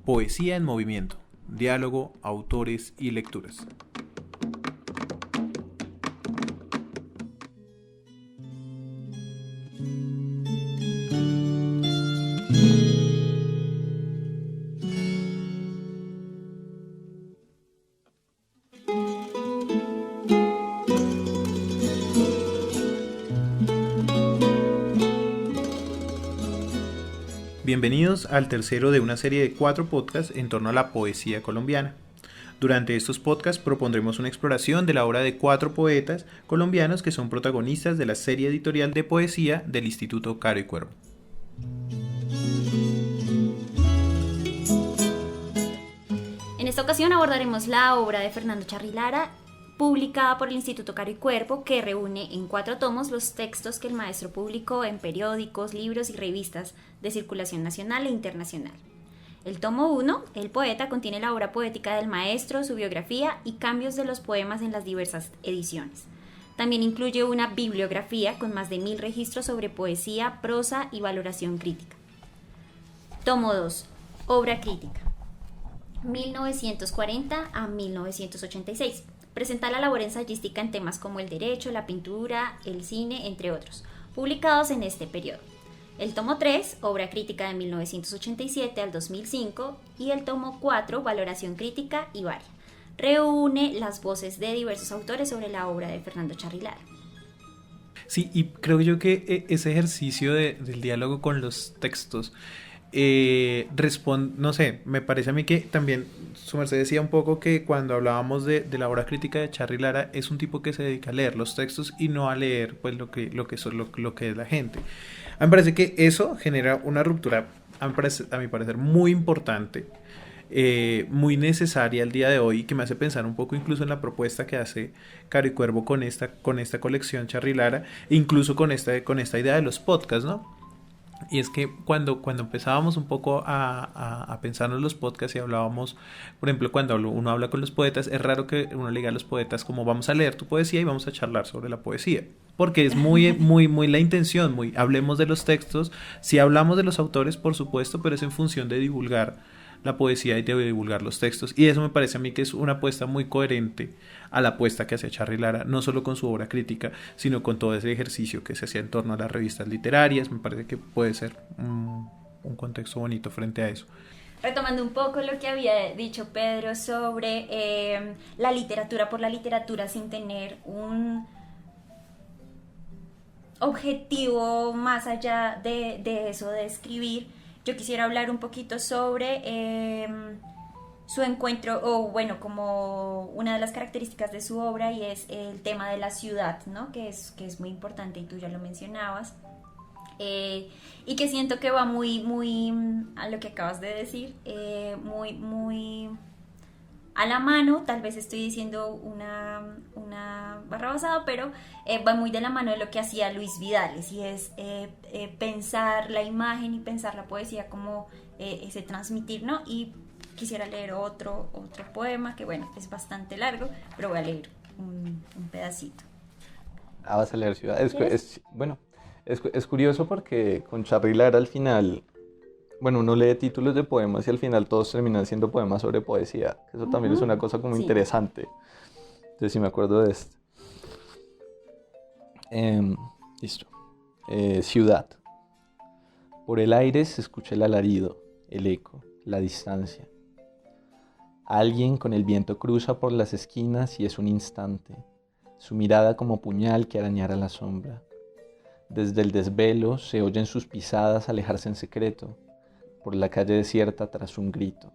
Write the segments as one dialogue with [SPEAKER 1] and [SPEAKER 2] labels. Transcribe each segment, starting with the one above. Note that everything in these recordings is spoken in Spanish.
[SPEAKER 1] Poesía en movimiento, diálogo, autores y lecturas. Bienvenidos al tercero de una serie de 4 podcasts en torno a la poesía colombiana. Durante estos podcasts propondremos una exploración de la obra de 4 poetas colombianos que son protagonistas de la serie editorial de poesía del Instituto Caro y Cuervo.
[SPEAKER 2] En esta ocasión abordaremos la obra de Fernando Charri Lara, publicada por el Instituto Caro y Cuervo, que reúne en 4 tomos los textos que el maestro publicó en periódicos, libros y revistas de circulación nacional e internacional. El tomo 1, El poeta, contiene la obra poética del maestro, su biografía y cambios de los poemas en las diversas ediciones. También incluye una bibliografía con más de 1000 registros sobre poesía, prosa y valoración crítica. Tomo 2, Obra crítica, 1940 a 1986. Presenta la labor ensayística en temas como el derecho, la pintura, el cine, entre otros, publicados en este periodo. El tomo 3, Obra crítica de 1987 al 2005, y el tomo 4, Valoración crítica y varia. Reúne las voces de diversos autores sobre la obra de Fernando Charri Lara.
[SPEAKER 1] Sí, y creo yo que ese ejercicio del diálogo con los textos no sé, me parece a mí que también su merced decía un poco que cuando hablábamos de la obra crítica de Charri Lara es un tipo que se dedica a leer los textos y no a leer pues lo que es la gente. A mí me parece que eso genera una ruptura a mi parecer muy importante, muy necesaria al día de hoy, que me hace pensar un poco incluso en la propuesta que hace Caro y Cuervo con esta colección Charri Lara, e incluso con esta idea de los podcasts, ¿no? Y es que cuando empezábamos un poco a pensar en los podcasts y hablábamos, por ejemplo, cuando uno habla con los poetas, es raro que uno le diga a los poetas como vamos a leer tu poesía y vamos a charlar sobre la poesía, porque es muy la intención, hablemos de los textos, sí hablamos de los autores, por supuesto, pero es en función de divulgar la poesía y de divulgar los textos, y eso me parece a mí que es una apuesta muy coherente a la apuesta que hacía Charri Lara, no solo con su obra crítica, sino con todo ese ejercicio que se hacía en torno a las revistas literarias. Me parece que puede ser un contexto bonito frente a eso.
[SPEAKER 2] Retomando un poco lo que había dicho Pedro sobre la literatura por la literatura sin tener un objetivo más allá de eso de escribir, yo quisiera hablar un poquito sobre su encuentro, o bueno, como una de las características de su obra, y es el tema de la ciudad, ¿no? Que es muy importante y tú ya lo mencionabas, y que siento que va muy a lo que acabas de decir, muy a la mano. Tal vez estoy diciendo una barra basada, pero va muy de la mano de lo que hacía Luis Vidales, y es pensar la imagen y pensar la poesía como ese transmitir, ¿no? Y quisiera leer otro poema que, bueno, es bastante largo, pero voy a leer un pedacito.
[SPEAKER 3] Vas a leer Ciudad. Es curioso porque con Charri Lara al final, bueno, uno lee títulos de poemas y al final todos terminan siendo poemas sobre poesía. Eso también es una cosa como interesante. Entonces sí me acuerdo de esto. Listo. Ciudad. Por el aire se escucha el alarido, el eco, la distancia. Alguien con el viento cruza por las esquinas y es un instante. Su mirada como puñal que arañara la sombra. Desde el desvelo se oyen sus pisadas alejarse en secreto, por la calle desierta tras un grito.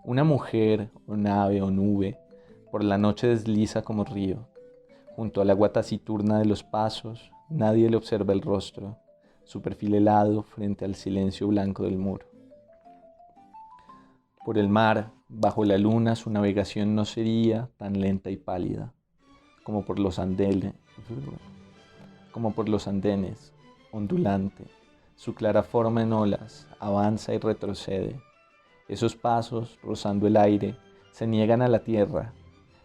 [SPEAKER 3] Una mujer, o nave o nube, por la noche desliza como río. Junto al agua taciturna de los pasos, nadie le observa el rostro, su perfil helado frente al silencio blanco del muro. Por el mar, bajo la luna, su navegación no sería tan lenta y pálida, como por los andenes, ondulante. Su clara forma en olas avanza y retrocede. Esos pasos, rozando el aire, se niegan a la tierra.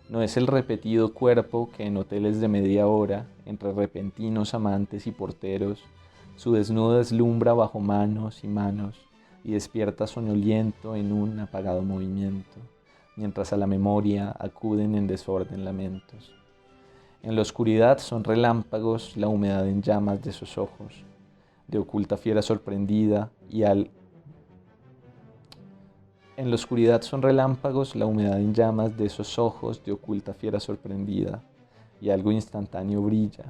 [SPEAKER 3] No es el repetido cuerpo que en hoteles de media hora, entre repentinos amantes y porteros, su desnudo deslumbra bajo manos y manos, y despierta soñoliento en un apagado movimiento, mientras a la memoria acuden en desorden lamentos. En la oscuridad son relámpagos la humedad en llamas de sus ojos, de oculta fiera sorprendida En la oscuridad son relámpagos la humedad en llamas de esos ojos de oculta fiera sorprendida, y algo instantáneo brilla,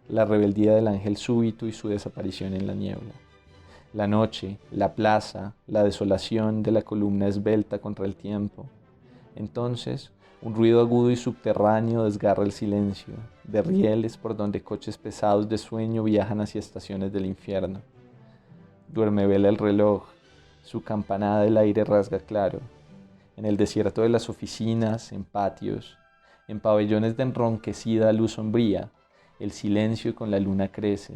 [SPEAKER 3] la rebeldía del ángel súbito y su desaparición en la niebla. La noche, la plaza, la desolación de la columna esbelta contra el tiempo. Entonces, un ruido agudo y subterráneo desgarra el silencio, de rieles por donde coches pesados de sueño viajan hacia estaciones del infierno. Duerme vela el reloj, su campanada del aire rasga claro. En el desierto de las oficinas, en patios, en pabellones de enronquecida luz sombría, el silencio con la luna crece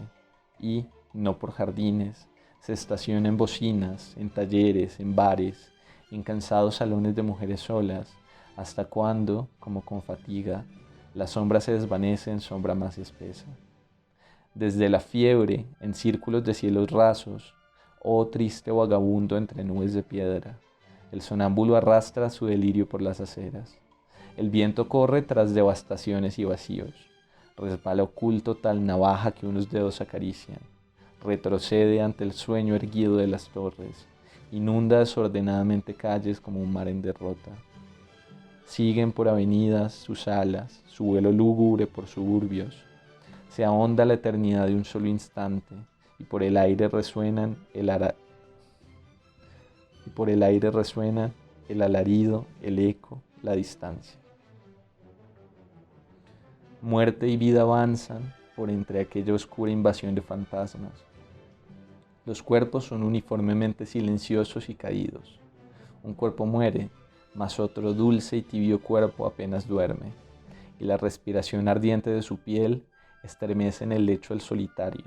[SPEAKER 3] y, no por jardines, se estaciona en bocinas, en talleres, en bares, en cansados salones de mujeres solas, hasta cuando, como con fatiga, la sombra se desvanece en sombra más espesa. Desde la fiebre, en círculos de cielos rasos, oh triste vagabundo entre nubes de piedra, el sonámbulo arrastra su delirio por las aceras. El viento corre tras devastaciones y vacíos, resbala oculto tal navaja que unos dedos acarician, retrocede ante el sueño erguido de las torres, inunda desordenadamente calles como un mar en derrota. Siguen por avenidas sus alas, su vuelo lúgubre por suburbios. Se ahonda la eternidad de un solo instante, y por el aire resuenan el alarido, el eco, la distancia. Muerte y vida avanzan por entre aquella oscura invasión de fantasmas. Los cuerpos son uniformemente silenciosos y caídos. Un cuerpo muere, mas otro dulce y tibio cuerpo apenas duerme, y la respiración ardiente de su piel estremece en el lecho del solitario,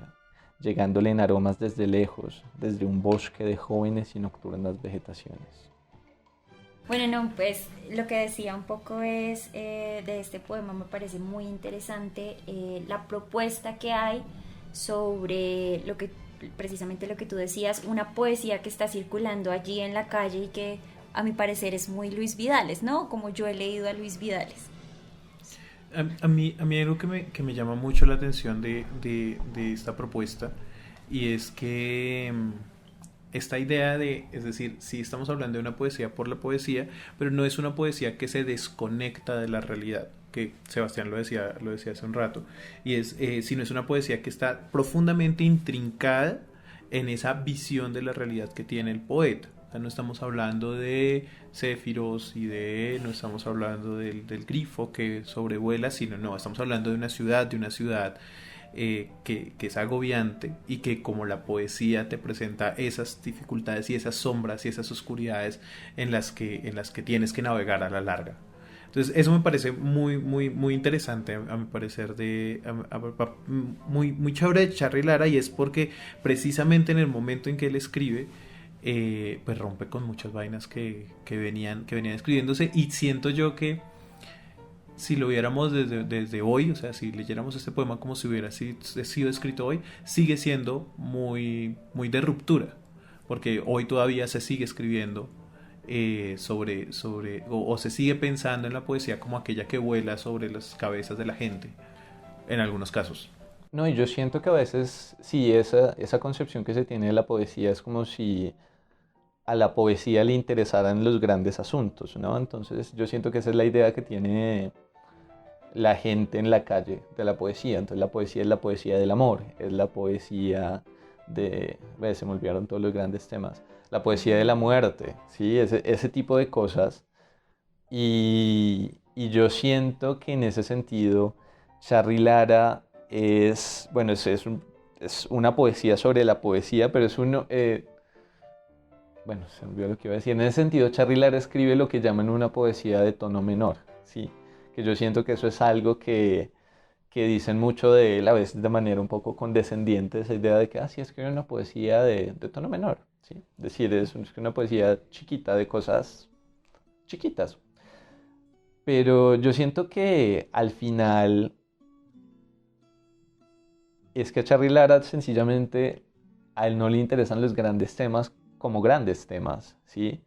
[SPEAKER 3] llegándole en aromas desde lejos, desde un bosque de jóvenes y nocturnas vegetaciones.
[SPEAKER 2] Bueno, no, pues lo que decía un poco es de este poema me parece muy interesante la propuesta que hay sobre lo que precisamente lo que tú decías, una poesía que está circulando allí en la calle y que a mi parecer es muy Luis Vidales, ¿no? Como yo he leído a Luis Vidales.
[SPEAKER 1] A mí hay algo que me llama mucho la atención de esta propuesta, y es que esta idea de, es decir, sí estamos hablando de una poesía por la poesía, pero no es una poesía que se desconecta de la realidad, que Sebastián lo decía hace un rato, y sino es una poesía que está profundamente intrincada en esa visión de la realidad que tiene el poeta. O sea, no estamos hablando de céfiros no estamos hablando del grifo que sobrevuela, sino no, estamos hablando de una ciudad que es agobiante, y que como la poesía te presenta esas dificultades y esas sombras y esas oscuridades en las que tienes que navegar a la larga. Entonces eso me parece muy interesante, a mi parecer, muy chévere de Charly Lara, y es porque precisamente en el momento en que él escribe, pues rompe con muchas vainas que venían escribiéndose, y siento yo que si lo viéramos desde hoy, o sea, si leyéramos este poema como si hubiera sido escrito hoy, sigue siendo muy de ruptura, porque hoy todavía se sigue escribiendo o se sigue pensando en la poesía como aquella que vuela sobre las cabezas de la gente, en algunos casos.
[SPEAKER 3] No, y yo siento que a veces, sí, esa concepción que se tiene de la poesía es como si a la poesía le interesaran los grandes asuntos, ¿no? Entonces yo siento que esa es la idea que tiene la gente en la calle de la poesía. Entonces la poesía es la poesía del amor, es la poesía se me olvidaron todos los grandes temas, la poesía de la muerte, ¿sí? Ese tipo de cosas. Y yo siento que en ese sentido Charly Lara es una poesía sobre la poesía, pero se me olvidó lo que iba a decir. En ese sentido, Charly Lara escribe lo que llaman una poesía de tono menor, ¿sí? Que yo siento que eso es algo que dicen mucho de él, a veces de manera un poco condescendiente, esa idea de que, sí, escribe una poesía de tono menor, ¿sí? Es decir, es una poesía chiquita, de cosas chiquitas. Pero yo siento que al final es que a Charly Lara sencillamente a él no le interesan los grandes temas como grandes temas, ¿sí?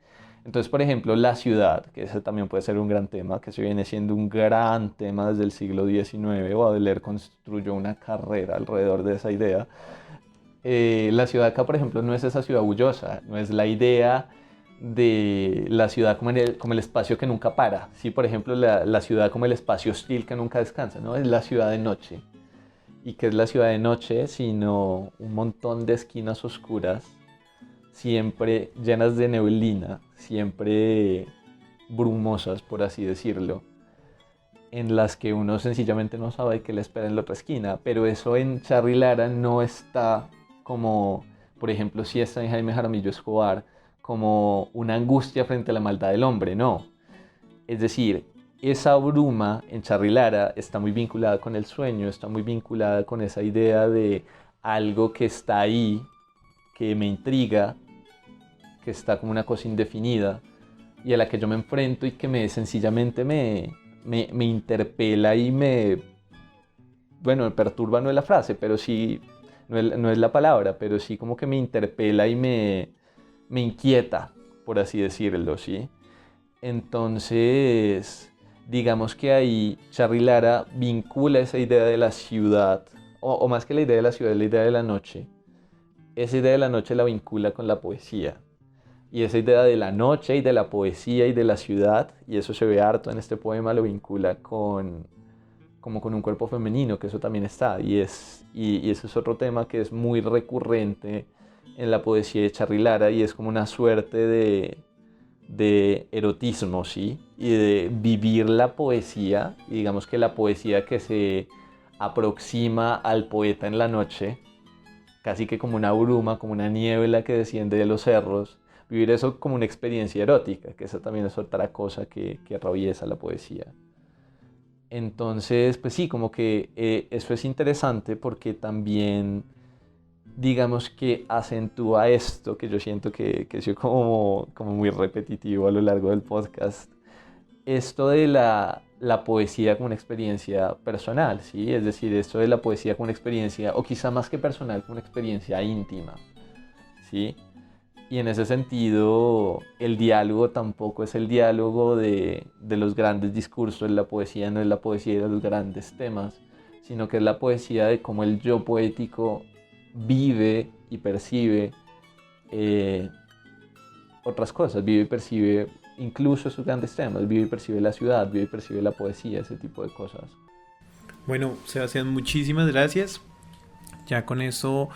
[SPEAKER 3] Entonces, por ejemplo, la ciudad, que ese también puede ser un gran tema, que se viene siendo un gran tema desde el siglo XIX. Baudelaire construyó una carrera alrededor de esa idea. La ciudad acá, por ejemplo, no es esa ciudad bullosa, no es la idea de la ciudad como el espacio que nunca para, ¿sí? Por ejemplo, la ciudad como el espacio hostil que nunca descansa, ¿no? Es la ciudad de noche. ¿Y qué es la ciudad de noche? Sino un montón de esquinas oscuras, siempre llenas de neblina, siempre brumosas, por así decirlo, en las que uno sencillamente no sabe qué le espera en la otra esquina. Pero eso en Charly Lara no está como, por ejemplo, si está en Jaime Jaramillo Escobar, como una angustia frente a la maldad del hombre, no. Es decir, esa bruma en Charly Lara está muy vinculada con el sueño, está muy vinculada con esa idea de algo que está ahí, que me intriga, que está como una cosa indefinida y a la que yo me enfrento y que sencillamente me interpela y bueno, perturba no es la frase, pero sí, no es la palabra, pero sí como que me interpela y me inquieta, por así decirlo, ¿sí? Entonces, digamos que ahí Charly Lara vincula esa idea de la ciudad, o más que la idea de la ciudad, la idea de la noche. Esa idea de la noche la vincula con la poesía. Y esa idea de la noche y de la poesía y de la ciudad, y eso se ve harto en este poema, lo vincula como con un cuerpo femenino, que eso también está. Y ese es otro tema que es muy recurrente en la poesía de Charly Lara, y es como una suerte de erotismo, ¿sí? Y de vivir la poesía, y digamos que la poesía que se aproxima al poeta en la noche, casi que como una bruma, como una niebla que desciende de los cerros, vivir eso como una experiencia erótica, que esa también es otra cosa que atraviesa la poesía. Entonces, pues sí, como que eso es interesante porque también, digamos que acentúa esto, que yo siento que soy como muy repetitivo a lo largo del podcast, esto de la poesía como una experiencia personal, ¿sí? Es decir, esto de la poesía como una experiencia, o quizá más que personal, como una experiencia íntima, ¿sí? Y en ese sentido, el diálogo tampoco es el diálogo de los grandes discursos, la poesía no es la poesía de los grandes temas, sino que es la poesía de cómo el yo poético vive y percibe eh, otras cosas, vive y percibe incluso esos grandes temas, vive y percibe la ciudad, vive y percibe la poesía, ese tipo de cosas.
[SPEAKER 1] Bueno, Sebastián, muchísimas gracias. Ya con eso,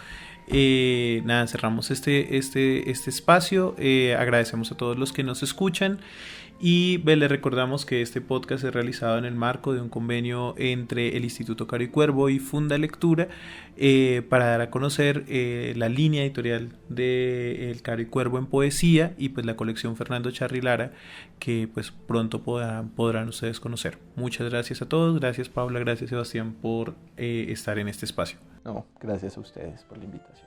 [SPEAKER 1] nada, cerramos este espacio. Agradecemos a todos los que nos escuchan y les recordamos que este podcast es realizado en el marco de un convenio entre el Instituto Caro y Cuervo y Funda Lectura para dar a conocer la línea editorial de El Caro y Cuervo en poesía y pues la colección Fernando Charly Lara, que pues pronto podrán ustedes conocer. Muchas gracias a todos, gracias Paula, gracias Sebastián por estar en este espacio.
[SPEAKER 3] No, gracias a ustedes por la invitación.